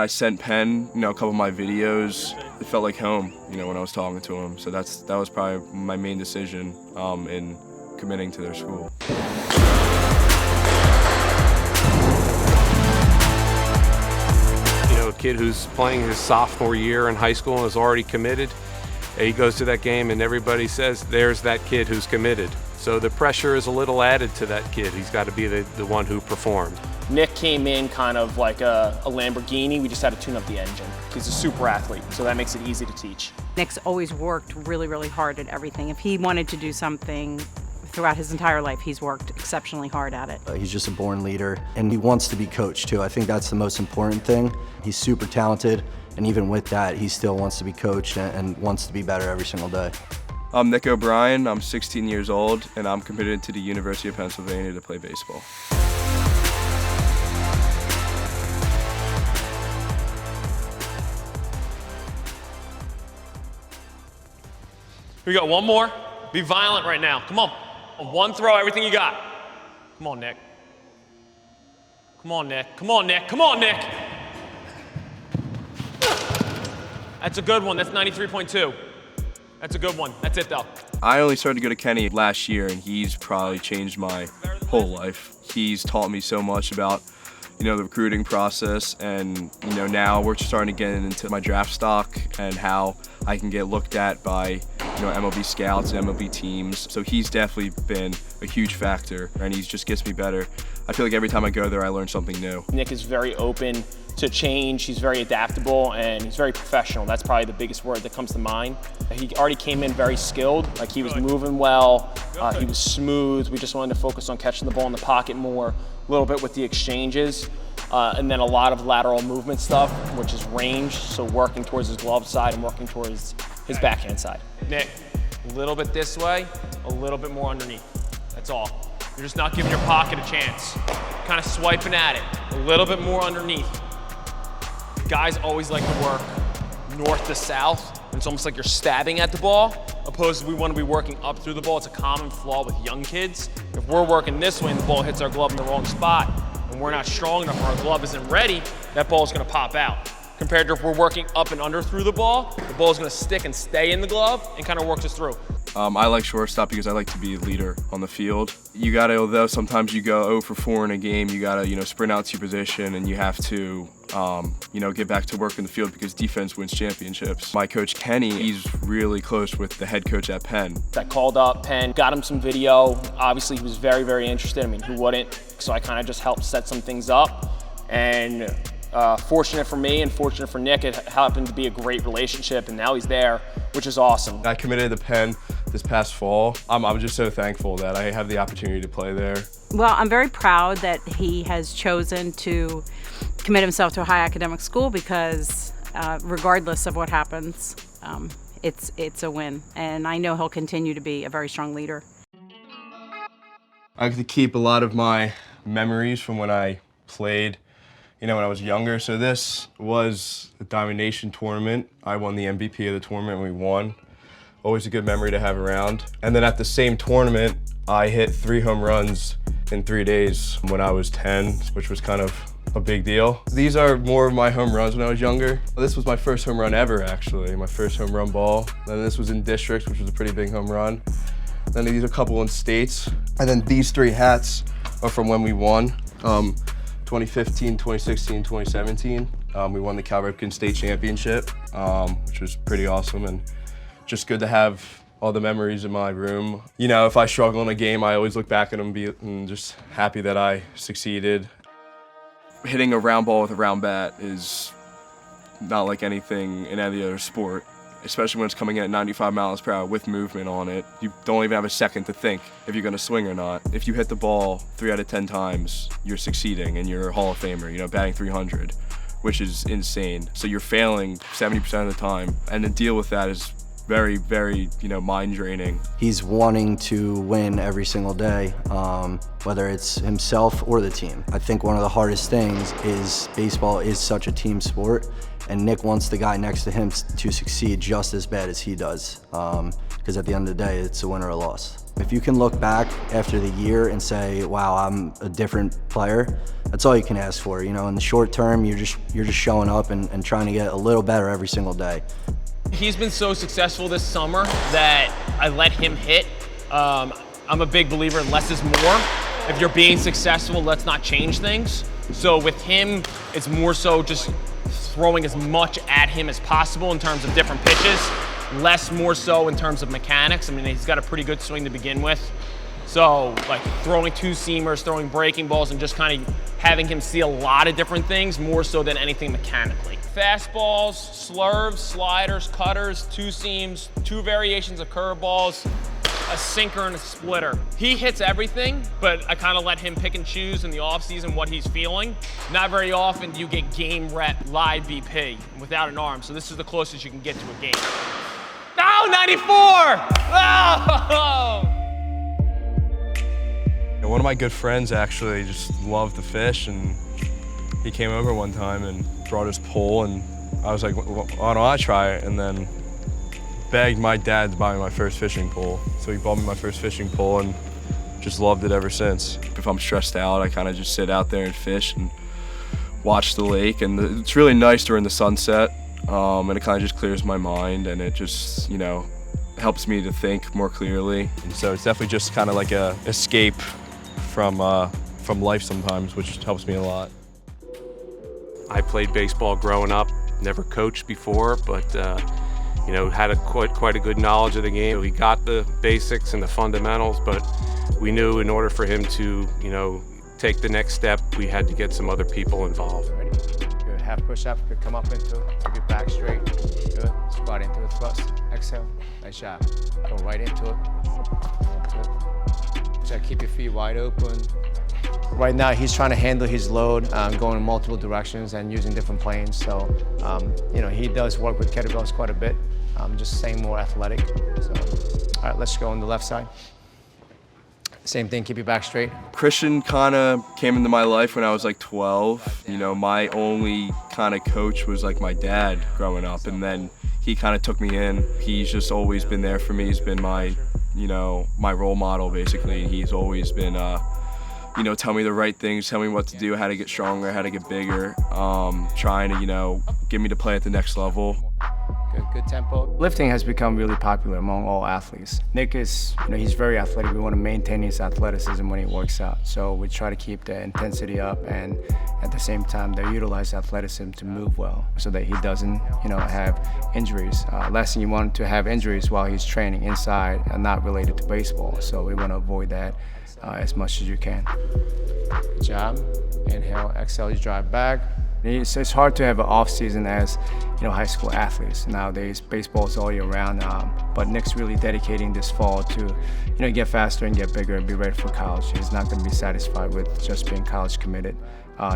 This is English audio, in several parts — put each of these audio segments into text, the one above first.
I sent Penn, a couple of my videos. It felt like home, when I was talking to him. So that was probably my main decision in committing to their school. A kid who's playing his sophomore year in high school and is already committed, he goes to that game and everybody says, there's that kid who's committed. So the pressure is a little added to that kid. He's got to be the one who performed. Nick came in kind of like a Lamborghini. We just had to tune up the engine. He's a super athlete, so that makes it easy to teach. Nick's always worked really, really hard at everything. If he wanted to do something throughout his entire life, he's worked exceptionally hard at it. He's just a born leader, and he wants to be coached too. I think that's the most important thing. He's super talented, and even with that, he still wants to be coached and wants to be better every single day. I'm Nick O'Brien, I'm 16 years old, and I'm committed to the University of Pennsylvania to play baseball. We got one more. Be violent right now. Come on. One throw, everything you got. Come on, Nick. Come on, Nick. Come on, Nick. Come on, Nick. That's a good one. That's 93.2. That's a good one. That's it, though. I only started to go to Kenny last year, and he's probably changed my whole life. He's taught me so much about, the recruiting process, and, now we're starting to get into my draft stock and how I can get looked at by, MLB scouts and MLB teams. So he's definitely been a huge factor, and he just gets me better. I feel like every time I go there, I learn something new. Nick is very open to change. He's very adaptable, and he's very professional. That's probably the biggest word that comes to mind. He already came in very skilled. Like, he was moving well. He was smooth. We just wanted to focus on catching the ball in the pocket more, a little bit with the exchanges, and then a lot of lateral movement stuff, which is range. So working towards his glove side and working towards his backhand side. Nick, a little bit this way, a little bit more underneath. That's all. You're just not giving your pocket a chance. Kind of swiping at it, a little bit more underneath. Guys always like to work north to south. It's almost like you're stabbing at the ball, opposed to we want to be working up through the ball. It's a common flaw with young kids. If we're working this way and the ball hits our glove in the wrong spot, and we're not strong enough or our glove isn't ready, that ball is going to pop out. Compared to if we're working up and under through the ball is going to stick and stay in the glove and kind of work us through. I like shortstop because I like to be a leader on the field. You gotta, although sometimes you go 0 for 4 in a game, you gotta, sprint out to your position, and you have to, get back to work in the field because defense wins championships. My coach Kenny, he's really close with the head coach at Penn. I called up Penn, got him some video. Obviously, he was very, very interested. I mean, who wouldn't? So I kind of just helped set some things up, and fortunate for me and fortunate for Nick, it happened to be a great relationship, and now he's there, which is awesome. I committed to Penn this past fall. I'm just so thankful that I have the opportunity to play there. Well, I'm very proud that he has chosen to commit himself to a high academic school because regardless of what happens, it's a win. And I know he'll continue to be a very strong leader. I get to keep a lot of my memories from when I played, when I was younger. So this was the Diamond Nation tournament. I won the MVP of the tournament and we won. Always a good memory to have around. And then at the same tournament, I hit 3 home runs in 3 days when I was 10, which was kind of a big deal. These are more of my home runs when I was younger. This was my first home run ever, actually, my first home run ball. Then this was in districts, which was a pretty big home run. Then these are a couple in states. And then these 3 hats are from when we won. 2015, 2016, 2017. We won the Cal Ripken State Championship, which was pretty awesome, and just good to have all the memories in my room. If I struggle in a game, I always look back at them and just happy that I succeeded. Hitting a round ball with a round bat is not like anything in any other sport, especially when it's coming in at 95 miles per hour with movement on it. You don't even have a second to think if you're gonna swing or not. If you hit the ball 3 out of 10 times, you're succeeding and you're a Hall of Famer, batting 300, which is insane. So you're failing 70% of the time, and to deal with that is very, very, mind draining. He's wanting to win every single day, whether it's himself or the team. I think one of the hardest things is baseball is such a team sport, and Nick wants the guy next to him to succeed just as bad as he does, because at the end of the day, it's a win or a loss. If you can look back after the year and say, wow, I'm a different player, that's all you can ask for. You know, in the short term, you're just showing up and trying to get a little better every single day. He's been so successful this summer that I let him hit. I'm a big believer in less is more. If you're being successful, let's not change things. So with him, it's more so just throwing as much at him as possible in terms of different pitches, less more so in terms of mechanics. I mean, he's got a pretty good swing to begin with. So like throwing two-seamers, throwing breaking balls, and just kind of having him see a lot of different things more so than anything mechanically. Fastballs, slurves, sliders, cutters, two seams, two variations of curveballs, a sinker and a splitter. He hits everything, but I kind of let him pick and choose in the offseason what he's feeling. Not very often do you get game rep live BP without an arm, so this is the closest you can get to a game. Oh, 94! Oh! One of my good friends actually just loved to fish, and he came over one time and brought his pole, and I was like, well, why don't I try it? And then begged my dad to buy me my first fishing pole. So he bought me my first fishing pole and just loved it ever since. If I'm stressed out, I kind of just sit out there and fish and watch the lake. And it's really nice during the sunset, and it kind of just clears my mind, and it just, you know, helps me to think more clearly. And so it's definitely just kind of like a escape from life sometimes, which helps me a lot. I played baseball growing up, never coached before, but you know, had quite a good knowledge of the game. He got the basics and the fundamentals, but we knew in order for him to, you know, take the next step, we had to get some other people involved. Ready? Good. Half push up. Good. Come up into it. Take it back straight. Good. Squat into it. Thrust. Exhale. Nice job. Go right into it. Good. So keep your feet wide open. Right now, he's trying to handle his load, going in multiple directions and using different planes. So, you know, he does work with kettlebells quite a bit. Just staying more athletic. So, all right, let's go on the left side. Same thing, keep your back straight. Christian kind of came into my life when I was like 12. You know, my only kind of coach was like my dad growing up, and then he kind of took me in. He's just always been there for me. He's been my, you know, my role model basically. He's always been, you know, tell me the right things, tell me what to do, how to get stronger, how to get bigger, trying to, you know, get me to play at the next level. Good tempo. Lifting has become really popular among all athletes. Nick is, you know, he's very athletic. We want to maintain his athleticism when he works out. So we try to keep the intensity up, and at the same time, they utilize athleticism to move well so that he doesn't, you know, have injuries. Last thing you want to have injuries while he's training inside and not related to baseball. So we want to avoid that as much as you can. Good job. Inhale, exhale, you drive back. It's hard to have an off season as, you know, high school athletes. Nowadays, baseball is all year round, but Nick's really dedicating this fall to, you know, get faster and get bigger and be ready for college. He's not going to be satisfied with just being college committed.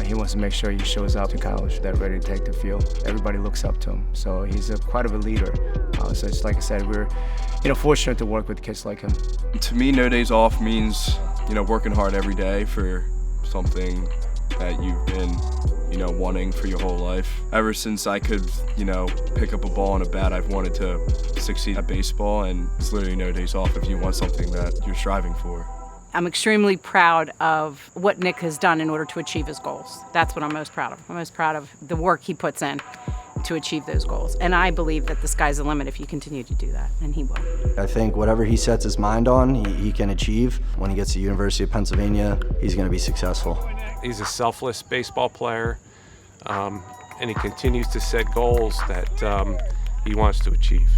He wants to make sure he shows up to college that ready to take the field. Everybody looks up to him, so he's quite of a leader. So it's like I said, we're, you know, fortunate to work with kids like him. To me, no days off means, you know, working hard every day for something that you've been, you know, wanting for your whole life. Ever since I could, you know, pick up a ball and a bat, I've wanted to succeed at baseball, and it's literally no days off if you want something that you're striving for. I'm extremely proud of what Nick has done in order to achieve his goals. That's what I'm most proud of. I'm most proud of the work he puts in to achieve those goals. And I believe that the sky's the limit if you continue to do that, and he will. I think whatever he sets his mind on, he can achieve. When he gets to the University of Pennsylvania, he's going to be successful. He's a selfless baseball player, and he continues to set goals that he wants to achieve.